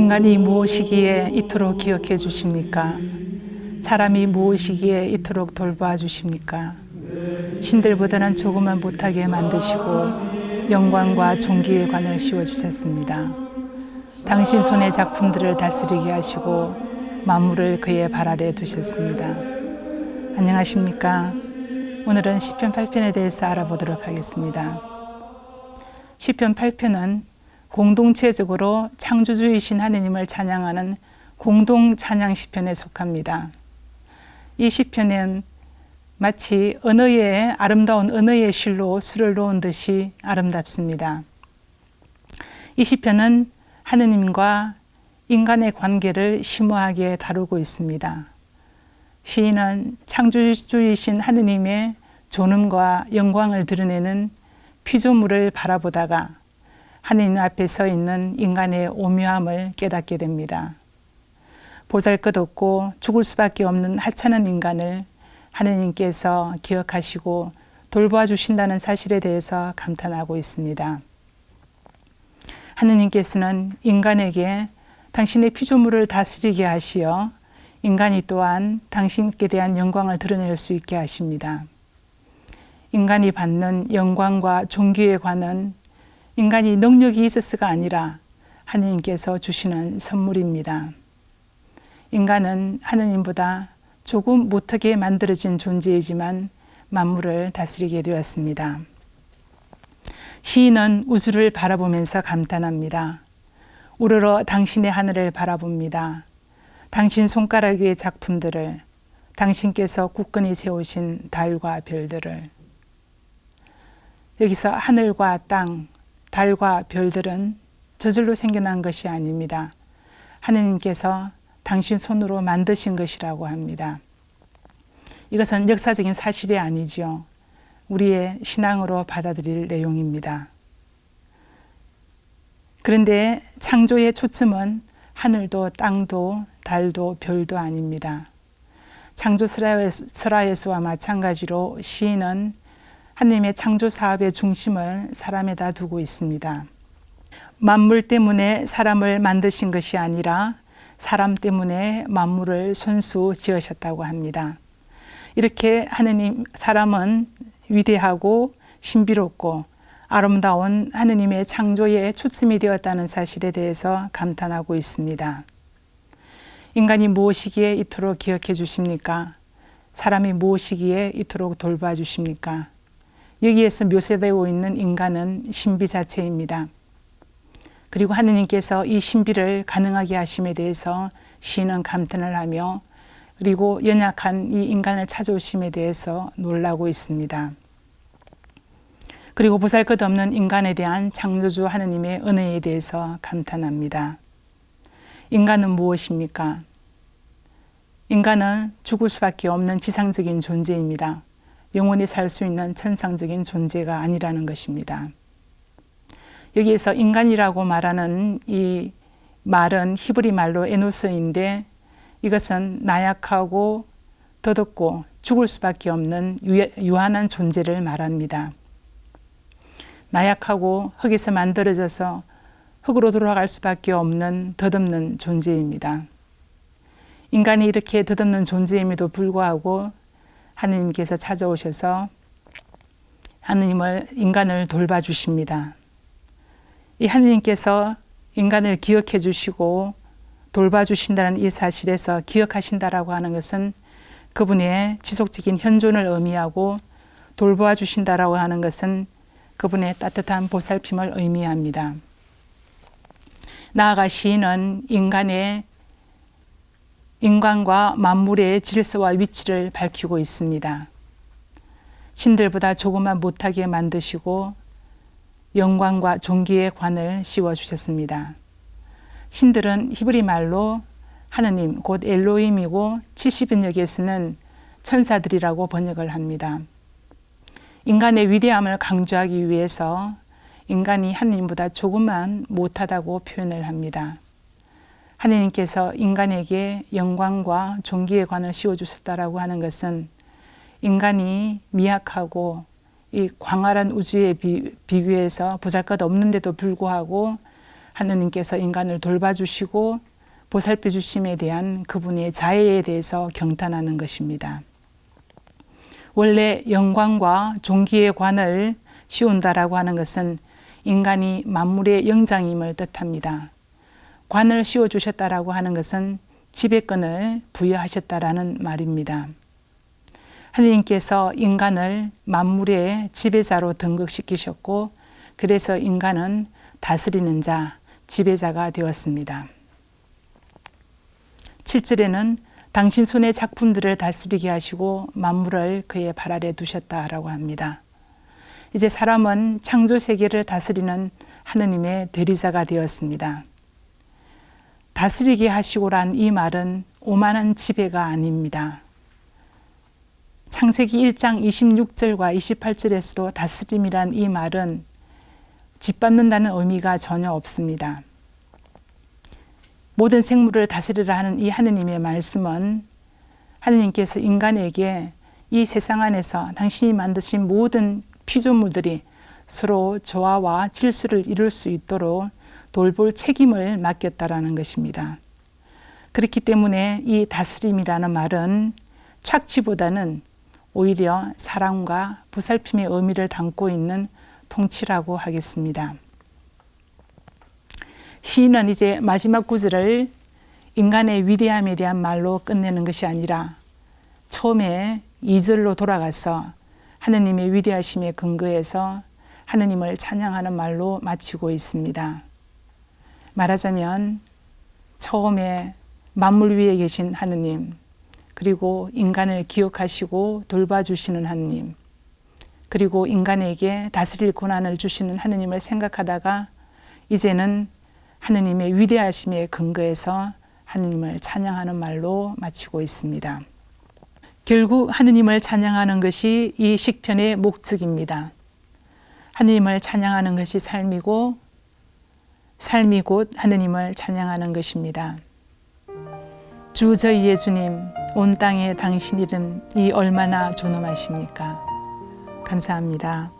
인간이 무엇이기에 이토록 기억해 주십니까? 사람이 무엇이기에 이토록 돌봐 주십니까? 신들보다는 조금만 못하게 만드시고 영광과 존귀의 관을 씌워 주셨습니다. 당신 손의 작품들을 다스리게 하시고 만물을 그의 발 아래 두셨습니다. 안녕하십니까? 오늘은 시편 8편에 대해서 알아보도록 하겠습니다. 시편 8편은 공동체적으로 창조주이신 하느님을 찬양하는 공동 찬양 시편에 속합니다. 이 시편은 마치 아름다운 언어의 실로 수를 놓은 듯이 아름답습니다. 이 시편은 하느님과 인간의 관계를 심오하게 다루고 있습니다. 시인은 창조주이신 하느님의 존엄과 영광을 드러내는 피조물을 바라보다가 하느님 앞에 서 있는 인간의 오묘함을 깨닫게 됩니다. 보잘것없고 죽을 수밖에 없는 하찮은 인간을 하느님께서 기억하시고 돌봐주신다는 사실에 대해서 감탄하고 있습니다. 하느님께서는 인간에게 당신의 피조물을 다스리게 하시어 인간이 또한 당신께 대한 영광을 드러낼 수 있게 하십니다. 인간이 받는 영광과 존귀에 관한 인간이 능력이 있어서가 아니라 하느님께서 주시는 선물입니다. 인간은 하느님보다 조금 못하게 만들어진 존재이지만 만물을 다스리게 되었습니다. 시인은 우주를 바라보면서 감탄합니다. 우러러 당신의 하늘을 바라봅니다. 당신 손가락의 작품들을, 당신께서 굳건히 세우신 달과 별들을. 여기서 하늘과 땅, 달과 별들은 저절로 생겨난 것이 아닙니다. 하느님께서 당신 손으로 만드신 것이라고 합니다. 이것은 역사적인 사실이 아니지요. 우리의 신앙으로 받아들일 내용입니다. 그런데 창조의 초점은 하늘도 땅도 달도 별도 아닙니다. 창조 설화에서와 마찬가지로 시인은 하느님의 창조 사업의 중심을 사람에다 두고 있습니다. 만물 때문에 사람을 만드신 것이 아니라 사람 때문에 만물을 손수 지으셨다고 합니다. 이렇게 사람은 위대하고 신비롭고 아름다운 하느님의 창조에 초점이 되었다는 사실에 대해서 감탄하고 있습니다. 인간이 무엇이기에 이토록 기억해 주십니까? 사람이 무엇이기에 이토록 돌봐 주십니까? 여기에서 묘사되고 있는 인간은 신비 자체입니다. 그리고 하느님께서 이 신비를 가능하게 하심에 대해서 시인은 감탄을 하며 그리고 연약한 이 인간을 찾아오심에 대해서 놀라고 있습니다. 그리고 보잘것없는 인간에 대한 창조주 하느님의 은혜에 대해서 감탄합니다. 인간은 무엇입니까? 인간은 죽을 수밖에 없는 지상적인 존재입니다. 영원히 살 수 있는 천상적인 존재가 아니라는 것입니다. 여기에서 인간이라고 말하는 이 말은 히브리 말로 에노스인데 이것은 나약하고 더덥고 죽을 수밖에 없는 유한한 존재를 말합니다. 나약하고 흙에서 만들어져서 흙으로 돌아갈 수밖에 없는 덧없는 존재입니다. 인간이 이렇게 덧없는 존재임에도 불구하고 하느님께서 찾아오셔서 인간을 돌봐주십니다. 이 하느님께서 인간을 기억해 주시고 돌봐주신다는 이 사실에서 기억하신다라고 하는 것은 그분의 지속적인 현존을 의미하고 돌봐주신다라고 하는 것은 그분의 따뜻한 보살핌을 의미합니다. 나아가 시인은 인간과 만물의 질서와 위치를 밝히고 있습니다. 신들보다 조금만 못하게 만드시고 영광과 존귀의 관을 씌워주셨습니다. 신들은 히브리 말로 하느님 곧 엘로힘이고 70인역에서는 천사들이라고 번역을 합니다. 인간의 위대함을 강조하기 위해서 인간이 하느님보다 조금만 못하다고 표현을 합니다. 하느님께서 인간에게 영광과 존귀의 관을 씌워주셨다라고 하는 것은 인간이 미약하고 이 광활한 우주에 비교해서 보잘것없는데도 불구하고 하느님께서 인간을 돌봐주시고 보살펴 주심에 대한 그분의 자애에 대해서 경탄하는 것입니다. 원래 영광과 존귀의 관을 씌운다라고 하는 것은 인간이 만물의 영장임을 뜻합니다. 관을 씌워주셨다라고 하는 것은 지배권을 부여하셨다라는 말입니다. 하느님께서 인간을 만물의 지배자로 등극시키셨고 그래서 인간은 다스리는 자, 지배자가 되었습니다. 7절에는 당신 손의 작품들을 다스리게 하시고 만물을 그의 발 아래 두셨다라고 합니다. 이제 사람은 창조 세계를 다스리는 하느님의 대리자가 되었습니다. 다스리게 하시고란 이 말은 오만한 지배가 아닙니다. 창세기 1장 26절과 28절에서도 다스림이란 이 말은 짓밟는다는 의미가 전혀 없습니다. 모든 생물을 다스리라 하는 이 하느님의 말씀은 하느님께서 인간에게 이 세상 안에서 당신이 만드신 모든 피조물들이 서로 조화와 질서를 이룰 수 있도록 돌볼 책임을 맡겼다라는 것입니다. 그렇기 때문에 이 다스림이라는 말은 착취보다는 오히려 사랑과 보살핌의 의미를 담고 있는 통치라고 하겠습니다. 시인은 이제 마지막 구절을 인간의 위대함에 대한 말로 끝내는 것이 아니라 처음에 2절로 돌아가서 하느님의 위대하심에 근거해서 하느님을 찬양하는 말로 마치고 있습니다. 말하자면 처음에 만물 위에 계신 하느님, 그리고 인간을 기억하시고 돌봐주시는 하느님, 그리고 인간에게 다스릴 권한을 주시는 하느님을 생각하다가 이제는 하느님의 위대하심에 근거해서 하느님을 찬양하는 말로 마치고 있습니다. 결국 하느님을 찬양하는 것이 이 시편의 목적입니다. 하느님을 찬양하는 것이 삶이고 삶이 곧 하느님을 찬양하는 것입니다. 주 저희의 주님, 온 땅에 당신 이름이 얼마나 존엄하십니까? 감사합니다.